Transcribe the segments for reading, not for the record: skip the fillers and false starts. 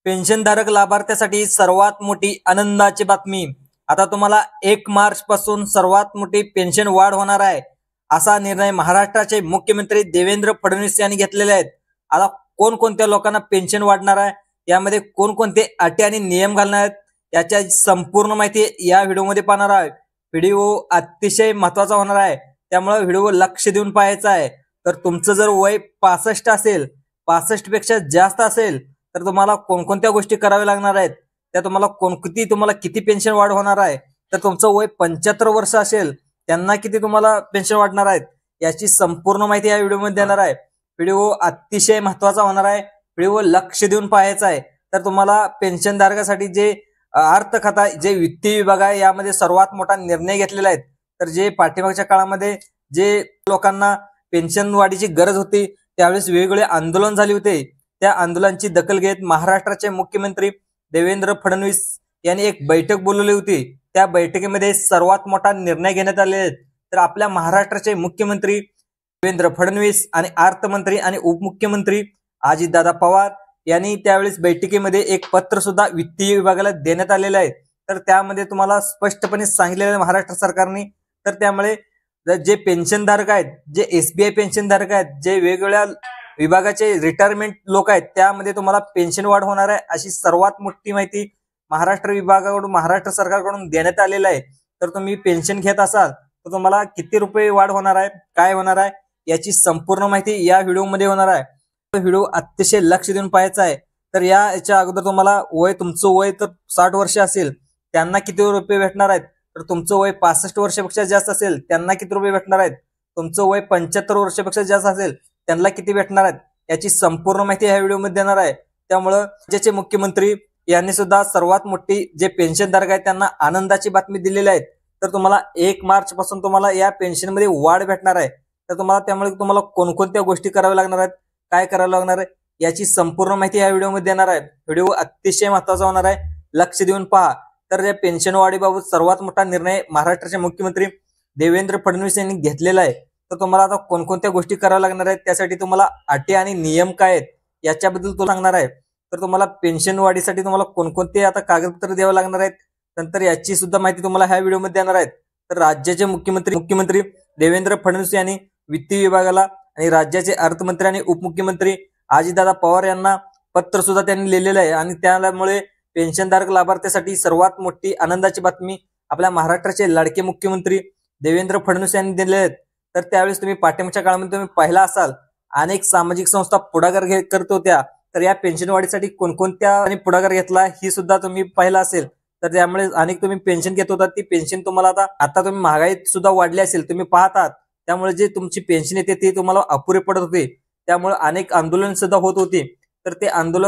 पेन्शनधारक लाभार्थ्यासाठी सर्वात मोठी आनंदाची बातमी। आता तुम्हाला 1 मार्च पासून सर्वात मोठी पेन्शन वाढ होणार आहे, असा निर्णय महाराष्ट्राचे मुख्यमंत्री देवेंद्र फडणवीस यांनी घेतलेले आहेत। आता कोणकोणत्या लोकांना पेन्शन वाढणार आहे, यामध्ये कोणकोणते अटी आणि नियम घालणार आहेत, याच्या संपूर्ण माहिती या व्हिडिओमध्ये पाहणार आहे। व्हिडिओ अतिशय महत्त्वाचा होणार आहे, त्यामुळे व्हिडिओ लक्ष देऊन पाहायचा आहे। तर तुमचं जर वय 65 असेल, 65 पेक्षा जास्त असेल, तर तुम्हाला कोणकोणत्या गोष्टी कराव्या लागणार आहेत, त्या तुम्हाला किती पेन्शन वाढ होणार आहे। तर तुमचं वय 75 वर्ष असेल, त्यांना किती तुम्हाला पेन्शन वाढणार आहेत, याची संपूर्ण माहिती या व्हिडिओमध्ये देणार आहे। व्हिडिओ अतिशय महत्त्वाचा होणार आहे, व्हिडिओ लक्ष देऊन पाहायचा आहे। तर तुम्हाला पेन्शन धारकासाठी जे अर्थ खाता जे वित्तीय विभाग आहे, यामध्ये सर्वात मोठा निर्णय घेतलेला आहे। तर जे पाठीमागच्या काळामध्ये जे लोकांना पेन्शन वाढीची गरज होती, त्यावेळेस वेगवेगळे आंदोलन झाले होते, त्या आंदोलनाची दखल घेत महाराष्ट्राचे मुख्यमंत्री देवेंद्र फडणवीस यांनी एक बैठक बोलवली होती। त्या बैठकीमध्ये सर्वात मोठा निर्णय घेण्यात आले आहेत। तर आपल्या महाराष्ट्राचे मुख्यमंत्री देवेंद्र फडणवीस आणि अर्थमंत्री आणि उपमुख्यमंत्री अजितदादा पवार यांनी त्यावेळेस बैठकीमध्ये एक पत्र सुद्धा वित्तीय विभागाला देण्यात आलेलं आहे। तर त्यामध्ये तुम्हाला स्पष्टपणे सांगितलेलं आहे महाराष्ट्र सरकारने। तर त्यामुळे जे पेन्शनधारक आहेत, जे SBI पेन्शनधारक आहेत, जे वेगवेगळ्या विभागाचे रिटायरमेंट लोक आहेत, त्यामध्ये तुम्हाला पेन्शन वाढ होणार आहे, अशी सर्वात मोठी माहिती महाराष्ट्र विभागाकडून महाराष्ट्र सरकारकडून देण्यात आलेलं आहे। तर तुम्ही पेन्शन घेत असाल तर तुम्हाला किती रुपये वाढ होणार आहे, काय होणार आहे, याची संपूर्ण माहिती या व्हिडिओमध्ये होणार आहे। व्हिडिओ अतिशय लक्ष देऊन पाहायचा आहे। तर याच्या अगोदर तुम्हाला तुमचं वय तर 60 वर्ष असेल, त्यांना किती रुपये भेटणार आहेत। तर तुमचं वय 65 वर्षापेक्षा जास्त असेल, त्यांना किती रुपये भेटणार आहेत। तुमचं वय 75 वर्षापेक्षा जास्त असेल, त्यांना किती भेटणार आहेत, याची संपूर्ण माहिती या व्हिडिओमध्ये देणार आहे। त्यामुळे राज्याचे मुख्यमंत्री यांनी सुद्धा सर्वात मोठी जे पेन्शनधारक आहेत त्यांना आनंदाची बातमी दिलेली आहे। तर तुम्हाला 1 मार्च पासून तुम्हाला या पेन्शनमध्ये वाढ भेटणार आहे। तर त्यामुळे तुम्हाला कोणकोणत्या गोष्टी कराव्या लागणार आहेत, काय करावं लागणार आहे, याची संपूर्ण माहिती या व्हिडिओमध्ये देणार आहे। व्हिडिओ अतिशय महत्त्वाचा होणार आहे, लक्ष देऊन पहा। तर या पेन्शन वाढीबाबत सर्वात मोठा निर्णय महाराष्ट्राचे मुख्यमंत्री देवेंद्र फडणवीस यांनी घेतलेला आहे। तर तुम्हाला आता कोणकोणत्या गोष्टी कराव्या लागणार आहेत, त्यासाठी तुम्हाला अटी आणि नियम काय आहेत, याच्याबद्दल तो सांगणार आहे। तर तुम्हाला पेन्शन वाढीसाठी तुम्हाला कोणकोणते आता कागदपत्र द्यावे लागणार आहेत, नंतर याची सुद्धा माहिती तुम्हाला ह्या व्हिडिओमध्ये देणार आहेत। तर राज्याचे मुख्यमंत्री देवेंद्र फडणवीस यांनी वित्तीय विभागाला आणि राज्याचे अर्थमंत्री आणि उपमुख्यमंत्री अजितदादा पवार यांना पत्र सुद्धा त्यांनी लिहिलेलं आहे। आणि त्यामुळे पेन्शनधारक लाभार्थ्यासाठी सर्वात मोठी आनंदाची बातमी आपल्या महाराष्ट्राचे लाडके मुख्यमंत्री देवेंद्र फडणवीस यांनी दिले आहेत। तर त्यावेळेस तुम्ही पाठिंबाच्या काळामध्ये तुम्ही पाहिला असाल, अनेक सामाजिक संस्था पुढाकार करत होत्या। तर या पेन्शन वाढीसाठी कोणकोणत्या पुढाकार घेतला ही सुद्धा तुम्ही पाहिला असेल। तर त्यामुळे अनेक तुम्ही पेन्शन घेत होता, ती पेन्शन तुम्हाला आता तुम्ही महागाईत सुद्धा वाढली असेल, तुम्ही पाहतात, त्यामुळे जे तुमची पेन्शन येते ती तुम्हाला अपुरी पडत होते। त्यामुळे अनेक आंदोलन सुद्धा होत होती। तर ते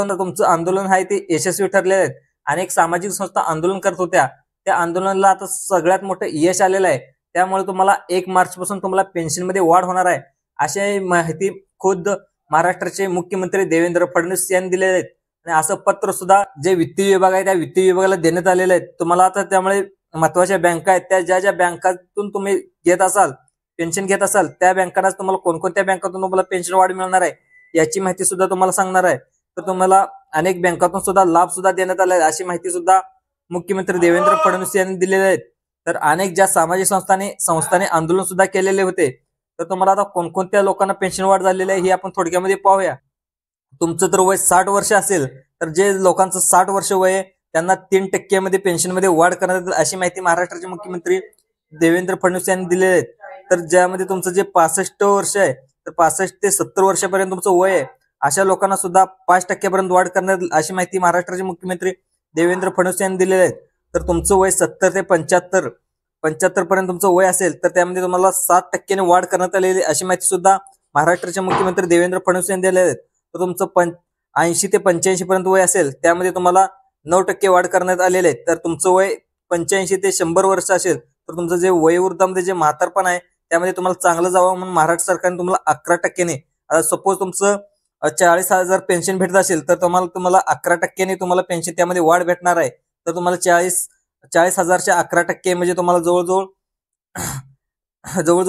तुमचं आंदोलन आहे ते यशस्वी ठरलेले आहेत। अनेक सामाजिक संस्था आंदोलन करत होत्या, त्या आंदोलनाला आता सगळ्यात मोठं यश आलेलं आहे। त्यामुळे तुम्हाला 1 मार्च पासून तुम्हाला पेन्शनमध्ये वाढ होणार आहे, अशी माहिती खुद्द महाराष्ट्राचे मुख्यमंत्री देवेंद्र फडणवीस यांनी दिलेले आहेत। आणि असं पत्र सुद्धा जे वित्तीय विभाग आहे त्या वित्तीय विभागाला देण्यात आलेलं आहे। तुम्हाला आता त्यामुळे महत्त्वाच्या बँका आहेत, त्या ज्या बँकातून तुम्ही पेन्शन घेत असाल, त्या बँकांनाच तुम्हाला कोणकोणत्या बँकातून तुम्हाला पेन्शन वाढ मिळणार आहे, याची माहिती सुद्धा तुम्हाला सांगणार आहे। तर तुम्हाला अनेक बँकातून सुद्धा लाभ सुद्धा देण्यात आला आहे, अशी माहिती सुद्धा मुख्यमंत्री देवेंद्र फडणवीस यांनी दिलेली आहे। तर अनेक ज्या सामाजिक संस्थांनी आंदोलन सुद्धा केलेले होते। तर तुम्हाला आता कोणकोणत्या लोकांना पेन्शन वाढ झालेली आहे, ही आपण थोडक्यामध्ये पाहूया। तुमचं तर वय 60 वर्ष असेल, तर जे लोकांचं 60 वर्ष वय आहे, त्यांना 3% मध्ये पेन्शनमध्ये वाढ करण्यात येईल, अशी माहिती महाराष्ट्राचे मुख्यमंत्री देवेंद्र फडणवीस यांनी दिलेली आहे। तर ज्यामध्ये तुमचं जे 65 वर्ष आहे, तर 65 ते 70 वर्षापर्यंत तुमचं वय आहे, अशा लोकांना सुद्धा 5% पर्यंत वाढ करण्यात येईल, अशी माहिती महाराष्ट्राचे मुख्यमंत्री देवेंद्र फडणवीस यांनी दिलेली आहे। तर तुमचं वय 70 ते 75 पर्यंत तुमचं वय असेल, तर त्यामध्ये तुम्हाला 7% वाढ करण्यात आलेली, अशी माहिती सुद्धा महाराष्ट्राचे मुख्यमंत्री देवेंद्र फडणवीस यांनी दिलेली आहे। तर तुमचं 80 ते 85 पर्यंत वय असेल, त्यामध्ये तुम्हाला 9% वाढ करण्यात आलेली आहे। तर तुमचं वय 85 ते 100 वर्ष असेल, तर तुमचं जे वयोवृद्धामध्ये जे म्हातारपण आहे, त्यामध्ये तुम्हाला चांगलं जावं म्हणून महाराष्ट्र सरकारने तुम्हाला 11%ने, आता सपोज तुमचं 40,000 पेन्शन भेटत असेल, तर तुम्हाला 11%ने तुम्हाला पेन्शन त्यामध्ये वाढ भेटणार आहे। तर तुम्हाला 40,000च्या 11% म्हणजे तुम्हाला जवळजवळ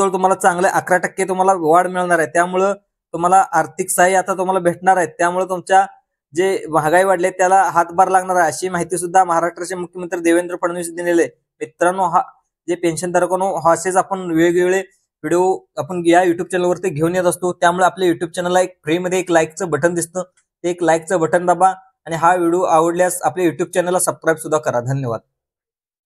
तुम्हाला चांगले 11% तुम्हाला वाढ मिळणार आहे। त्यामुळे तुम्हाला आर्थिक सहाय्य आता तुम्हाला भेटणार आहे। त्यामुळे तुमच्या जे महागाई वाढले त्याला हातभार लागणार आहे अशी माहिती सुद्धा महाराष्ट्राचे मुख्यमंत्री देवेंद्र फडणवीस यांनी दिलेली आहे. मित्रांनो, हा जे पेन्शनधारकांनो, असेच आपण वेगवेगळे व्हिडिओ आपण या युट्यूब चॅनलवरती घेऊन येत असतो. त्यामुळे आपल्या युट्यूब चॅनलला एक फ्रीमध्ये एक लाईकचं बटन दिसतं, ते एक लाईकचं बटन दाबा आणि हा व्हिडिओ आवडल्यास आपल्या युट्यूब चॅनलला सबस्क्राईब सुद्धा करा. धन्यवाद.